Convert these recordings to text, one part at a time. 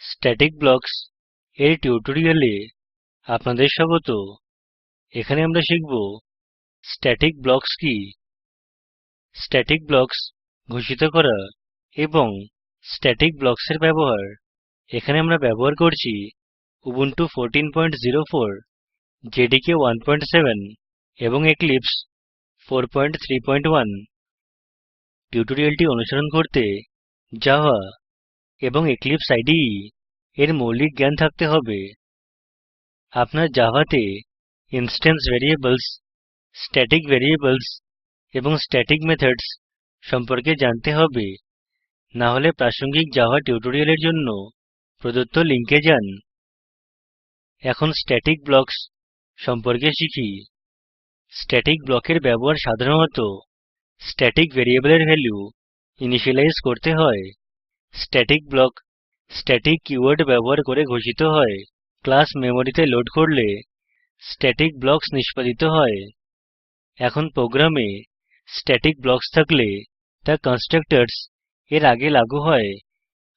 Static blocks এর টিউটোরিয়ালে আপনাদের স্বাগত। এখানে আমরা শিখব স্ট্যাটিক ব্লকস কি, স্ট্যাটিক ব্লকস ঘোষিত করা এবং স্ট্যাটিক ব্লকস এর ব্যবহার। এখানে আমরা ব্যবহার করছি উবুন্টু 1404, জেডিকে 17 এবং এক্লিপসে 431। টিউটোরিয়ালটি অনুসরণ করতে জাভা এবং এক্লিপসে ইদে এর মৌলিক জ্ঞান থাকতে হবে। আপনার জাভাতে ইনস্ট্যান্স ভ্যারিয়েবলস, স্ট্যাটিক ভ্যারিয়েবলস এবং স্ট্যাটিক মেথডস সম্পর্কে জানতে হবে। না হলে প্রাসঙ্গিক জাভা টিউটোরিয়ালের জন্য প্রদত্ত লিঙ্কে যান। এখন স্ট্যাটিক ব্লকস সম্পর্কে শিখি। স্ট্যাটিক ব্লকের ব্যবহার সাধারণত স্ট্যাটিক ভ্যারিয়েবলের ভ্যালু ইনিসিয়েলাইজ করতে হয়। স্ট্যাটিক ব্লক স্ট্যাটিক কিওয়ার্ড ব্যবহার করে ঘোষিত হয়। ক্লাস মেমরিতে লোড করলে স্ট্যাটিক ব্লকস নিষ্পাদিত হয়। এখন প্রোগ্রামে স্ট্যাটিক ব্লকস থাকলে তা কনস্ট্রাক্টরস এর আগে লাগু হয়।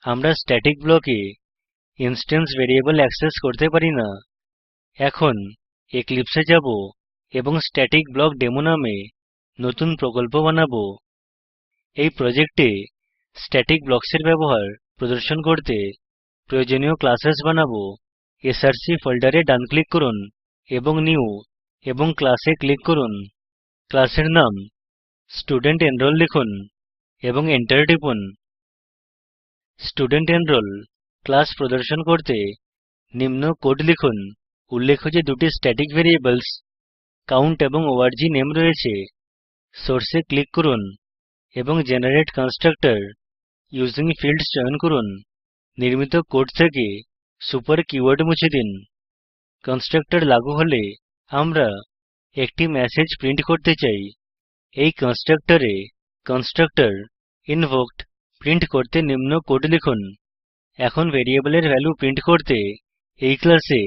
আমরা স্ট্যাটিক ব্লকে ইনস্ট্যান্স ভ্যারিয়েবল অ্যাক্সেস করতে পারি না। এখন এক্লিপসে যাব এবং স্ট্যাটিক ব্লক ডেমো নামে নতুন প্রকল্প বানাবো। এই প্রজেক্টে স্ট্যাটিক ব্লকস এর ব্যবহার প্রদর্শন করতে প্রয়োজনীয় ক্লাসেস বানাবো। src ফোল্ডারে ডান ক্লিক করুন এবং নিউ এবং ক্লাসে ক্লিক করুন। ক্লাসের নাম স্টুডেন্টেনরোল লিখুন এবং এন্টার টিপুন। স্টুডেন্টেনরোল ক্লাস প্রদর্শন করতে নিম্ন কোড লিখুন। উল্লেখ্য যে দুটি স্ট্যাটিক ভ্যারিয়েবলস কাউন্ট এবং orgName রয়েছে। সোর্সে ক্লিক করুন এবং জেনারেট কনস্ট্রাক্টর ইউজিং ফিল্ডস চয়ন করুন। নির্মিত কোড থেকে সুপার কিওয়ার্ড মুছে দিন। কনস্ট্রাক্টর লাগু হলে আমরা একটি ম্যাসেজ প্রিন্ট করতে চাই। এই কনস্ট্রাক্টরে কনস্ট্রাক্টর ইনভোকড প্রিন্ট করতে নিম্ন কোড লিখুন। এখন ভ্যারিয়েবলের ভ্যালু প্রিন্ট করতে এই ক্লাসে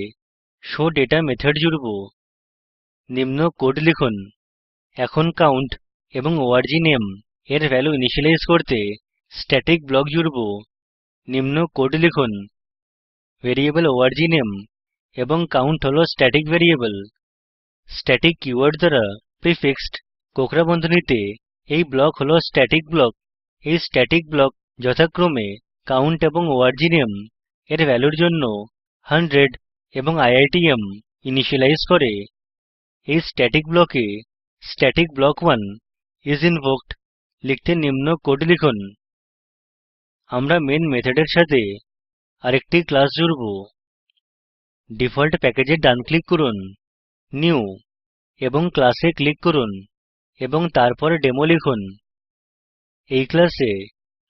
শোডাটা মেথড জুড়ব। নিম্ন কোড লিখুন। এখন কাউন্ট এবং orgName এর ভ্যালু ইনিসিয়েলাইজ করতে স্ট্যাটিক ব্লক জুড়ব। নিম্ন কোড লিখুন। ভ্যারিয়েবল orgName এবং কাউন্ট হল স্ট্যাটিক ভ্যারিয়েবল। স্ট্যাটিক কিওয়ার্ড দ্বারা প্রিফিক্সড কোঁকড়া বন্ধনীতে এই ব্লক হল স্ট্যাটিক ব্লক। এই স্ট্যাটিক ব্লক যথাক্রমে কাউন্ট এবং orgName এর ভ্যালুর জন্য 100 এবং IITM ইনিসিয়েলাইজ করে। এই স্ট্যাটিক ব্লকে স্ট্যাটিক ব্লক1 ইস ইনভোকড লিখতে নিম্ন কোড লিখুন। আমরা মেইন মেথডের সাথে আরেকটি ক্লাস জুড়ব। ডিফল্ট প্যাকেজে ডান ক্লিক করুন, নিউ এবং ক্লাসে ক্লিক করুন এবং তারপর ডেমো লিখুন। এই ক্লাসে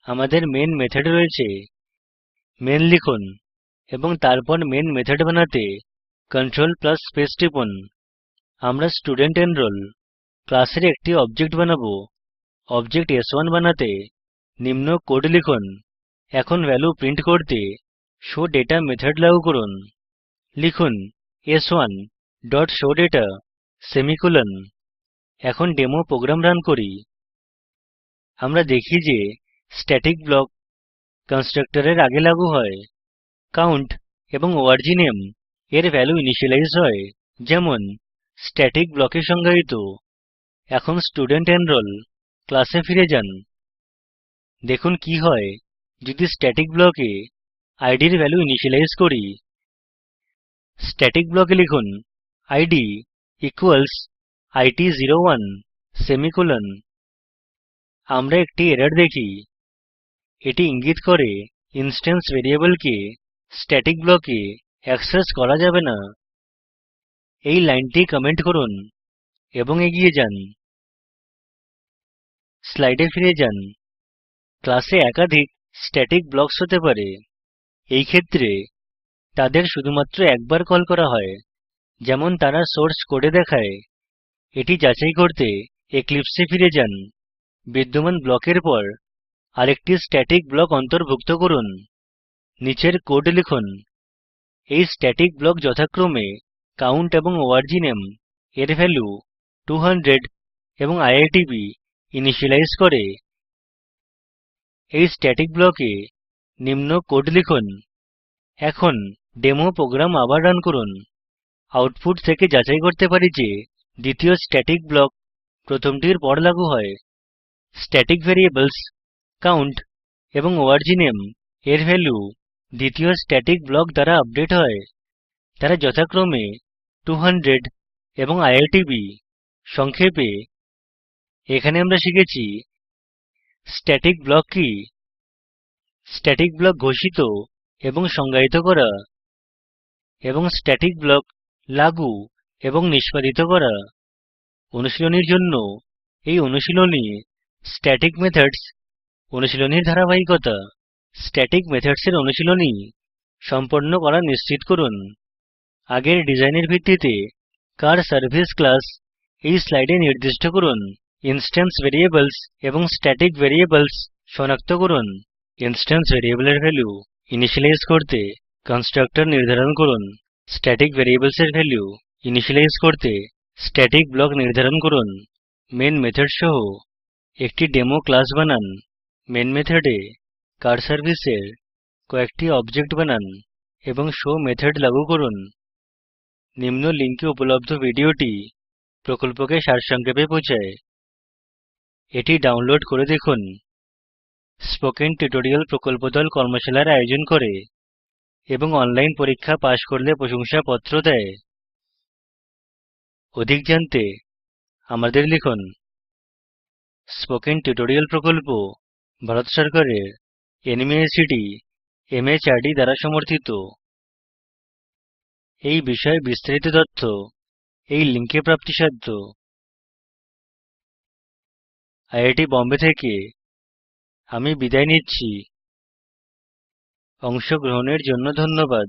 আমাদের মেইন মেথড রয়েছে। মেইন লিখুন এবং তারপর মেইন মেথড বানাতে কন্ট্রোল প্লাস স্পেস টিপুন। আমরা স্টুডেন্টেনরোল ক্লাসের একটি অবজেক্ট বানাবো। অবজেক্ট s1 বানাতে নিম্ন কোড লিখুন। এখন ভ্যালু প্রিন্ট করতে শোডাটা মেথড লাগু করুন। লিখুন s1 ডট শোডাটা সেমিকোলন। এখন ডেমো প্রোগ্রাম রান করি। আমরা দেখি যে স্ট্যাটিক ব্লক কনস্ট্রাক্টরের আগে লাগু হয়। কাউন্ট এবং orgName এর ভ্যালু ইনিসিয়েলাইজ হয়, যেমন স্ট্যাটিক ব্লকে সংজ্ঞায়িত। এখন স্টুডেন্টেনরোল ক্লাসে ফিরে যান। দেখুন কি হয় যদি স্ট্যাটিক ব্লকে ইদ এর ভ্যালু ইনিসিয়েলাইজ করি। স্ট্যাটিক ব্লকে লিখুন ইদ ইকুয়ালস it01 সেমিকোলন। আমরা একটি এরর দেখি। এটি ইঙ্গিত করে ইনস্ট্যান্স ভ্যারিয়েবলকে স্ট্যাটিক ব্লকে অ্যাক্সেস করা যাবে না। এই লাইনটি কমেন্ট করুন এবং এগিয়ে যান। স্লাইডে ফিরে যান। ক্লাসে একাধিক স্ট্যাটিক ব্লকস হতে পারে। এই ক্ষেত্রে তাদের শুধুমাত্র একবার কল করা হয়, যেমন তারা সোর্স কোডে দেখায়। এটি যাচাই করতে এক্লিপসে ফিরে যান। বিদ্যমান ব্লকের পর আরেকটি স্ট্যাটিক ব্লক অন্তর্ভুক্ত করুন। নিচের কোড লিখুন। এই স্ট্যাটিক ব্লক যথাক্রমে কাউন্ট এবং orgName এর ভ্যালু 200 এবং IITB ইনিসিয়েলাইজ করে। এই স্ট্যাটিক ব্লকে নিম্ন কোড লিখুন। এখন ডেমো প্রোগ্রাম আবার রান করুন। আউটপুট থেকে যাচাই করতে পারি যে দ্বিতীয় স্ট্যাটিক ব্লক প্রথমটির পর লাগু হয়। স্ট্যাটিক ভ্যারিয়েবলস কাউন্ট এবং orgname এর ভ্যালু দ্বিতীয় স্ট্যাটিক ব্লক দ্বারা আপডেট হয়। তারা যথাক্রমে 200 এবং IRTB। সংক্ষেপে এখানে আমরা শিখেছি স্ট্যাটিক ব্লক কি, স্ট্যাটিক ব্লক ঘোষিত এবং সংজ্ঞায়িত করা, এবং স্ট্যাটিক ব্লক লাগু এবং নিষ্পাদিত করা। অনুশীলনীর জন্য এই অনুশীলনী স্ট্যাটিক মেথডস অনুশীলনীর ধারাবাহিকতা। স্ট্যাটিক মেথডস এর অনুশীলনী সম্পন্ন করা নিশ্চিত করুন। আগের ডিজাইনের ভিত্তিতে কার সার্ভিস ক্লাস এই স্লাইডে নির্দিষ্ট করুন। ইনস্ট্যান্স ভ্যারিয়েবলস এবং স্ট্যাটিক ভ্যারিয়েবলস শনাক্ত করুন। ইনস্ট্যান্স ভ্যারিয়েবলের ভ্যালু ইনিশিয়ালাইজ করতে কনস্ট্রাক্টর নির্ধারণ করুন। স্ট্যাটিক ভ্যারিয়েবলস এর ভ্যালু ইনিশিয়ালাইজ করতে স্ট্যাটিক ব্লক নির্ধারণ করুন। মেইন মেথড সহ একটি ডেমো ক্লাস বানান। মেইন মেথডে কার সার্ভিসের কয়েকটি অবজেক্ট বানান এবং শো মেথড লাগু করুন। নিম্ন লিঙ্কে উপলব্ধ ভিডিওটি প্রকল্পকে সারসংক্ষেপে বোঝায়। এটি ডাউনলোড করে দেখুন। স্পোকেন টিউটোরিয়াল প্রকল্প দল কর্মশালার আয়োজন করে এবং অনলাইন পরীক্ষা পাস করলে প্রশংসাপত্র দেয়। অধিক জানতে আমাদের লিখুন। স্পোকেন টিউটোরিয়াল প্রকল্প ভারত সরকারের এনএমইআইসিটি MHRD দ্বারা সমর্থিত। এই বিষয়ে বিস্তারিত তথ্য এই লিঙ্কে প্রাপ্তিসাধ্য। IIT বোম্বে থেকে আমি বিদায় নিচ্ছি। অংশগ্রহণের জন্য ধন্যবাদ।